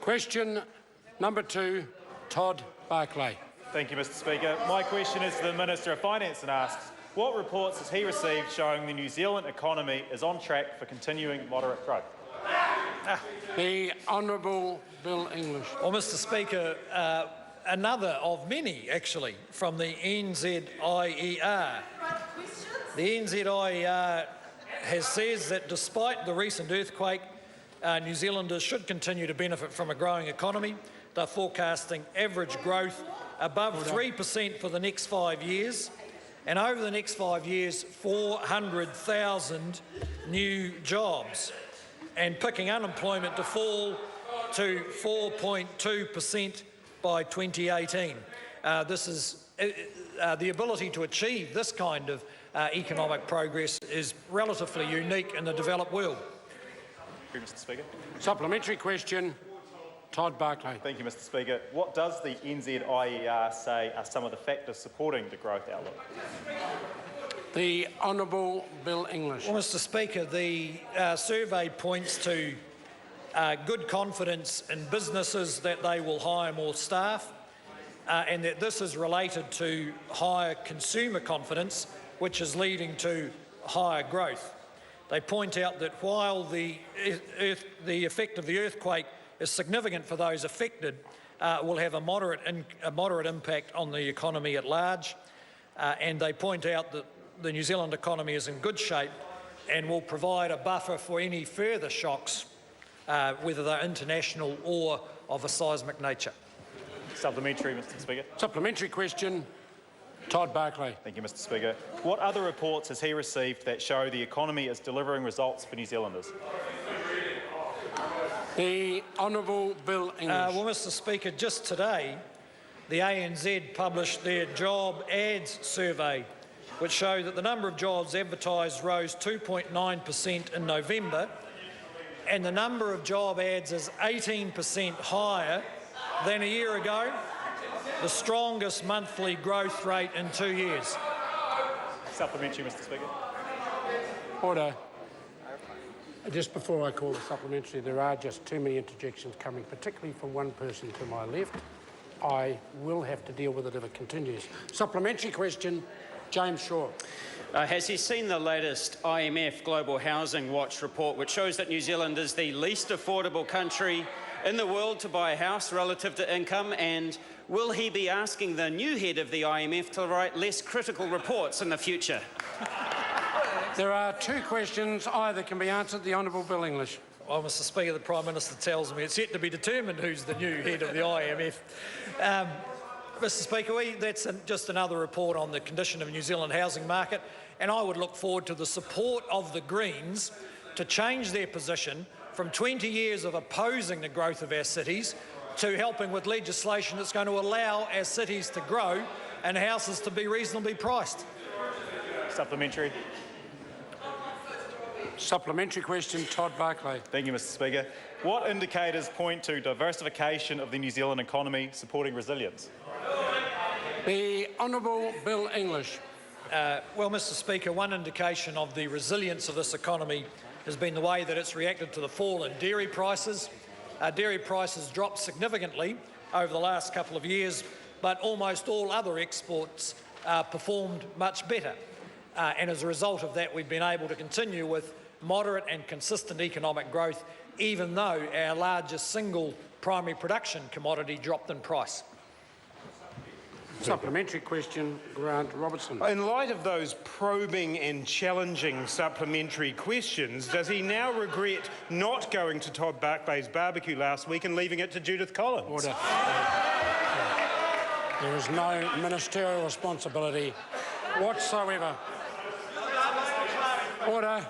Question number 2, Todd Barclay. Thank you, Mr Speaker. My question is to the Minister of Finance and asks, what reports has he received showing the New Zealand economy is on track for continuing moderate growth? The Honourable Bill English. Well, Mr Speaker, another of many, actually, from the NZIER. The NZIER says that despite the recent earthquake, New Zealanders should continue to benefit from a growing economy. They're forecasting average growth above 3% for the next 5 years, and over the next 5 years, 400,000 new jobs, and picking unemployment to fall to 4.2% by 2018. This is the ability to achieve this kind of economic progress is relatively unique in the developed world. Thank you, Mr Speaker. Supplementary question, Todd Barclay. Thank you, Mr Speaker. What does the NZIER say are some of the factors supporting the growth outlook? The Honourable Bill English. Well, Mr Speaker, the survey points to good confidence in businesses that they will hire more staff, and that this is related to higher consumer confidence, which is leading to higher growth. They point out that while the effect of the earthquake is significant for those affected, will have a moderate impact on the economy at large, and they point out that the New Zealand economy is in good shape and will provide a buffer for any further shocks, whether they're international or of a seismic nature. Supplementary, Mr Speaker. Supplementary question, Todd Barclay. Thank you, Mr Speaker. What other reports has he received that show the economy is delivering results for New Zealanders? The Honourable Bill English. Well, Mr Speaker, just today, the ANZ published their job ads survey, which showed that the number of jobs advertised rose 2.9% in November, and the number of job ads is 18% higher than a year ago, the strongest monthly growth rate in 2 years. Supplementary, Mr Speaker. Order. Just before I call the supplementary, there are just too many interjections coming, particularly from one person to my left. I will have to deal with it if it continues. Supplementary question, James Shaw. Has he seen the latest IMF Global Housing Watch report, which shows that New Zealand is the least affordable country in the world to buy a house relative to income? And will he be asking the new head of the IMF to write less critical reports in the future? There are two questions. Either can be answered. The Honourable Bill English. Well, Mr Speaker, the Prime Minister tells me it's yet to be determined who's the new head of the IMF. Mr Speaker, that's just another report on the condition of the New Zealand housing market, and I would look forward to the support of the Greens to change their position from 20 years of opposing the growth of our cities to helping with legislation that's going to allow our cities to grow and houses to be reasonably priced. Supplementary. Supplementary question, Todd Barclay. Thank you, Mr Speaker. What indicators point to diversification of the New Zealand economy supporting resilience? The Honourable Bill English. Well, Mr Speaker, one indication of the resilience of this economy has been the way that it's reacted to the fall in dairy prices. Dairy prices dropped significantly over the last couple of years, but almost all other exports performed much better. And as a result of that, we've been able to continue with moderate and consistent economic growth, even though our largest single primary production commodity dropped in price. Supplementary question, Grant Robertson. In light of those probing and challenging supplementary questions, does he now regret not going to Todd Barclay's barbecue last week and leaving it to Judith Collins? Order. There is no ministerial responsibility whatsoever. Order.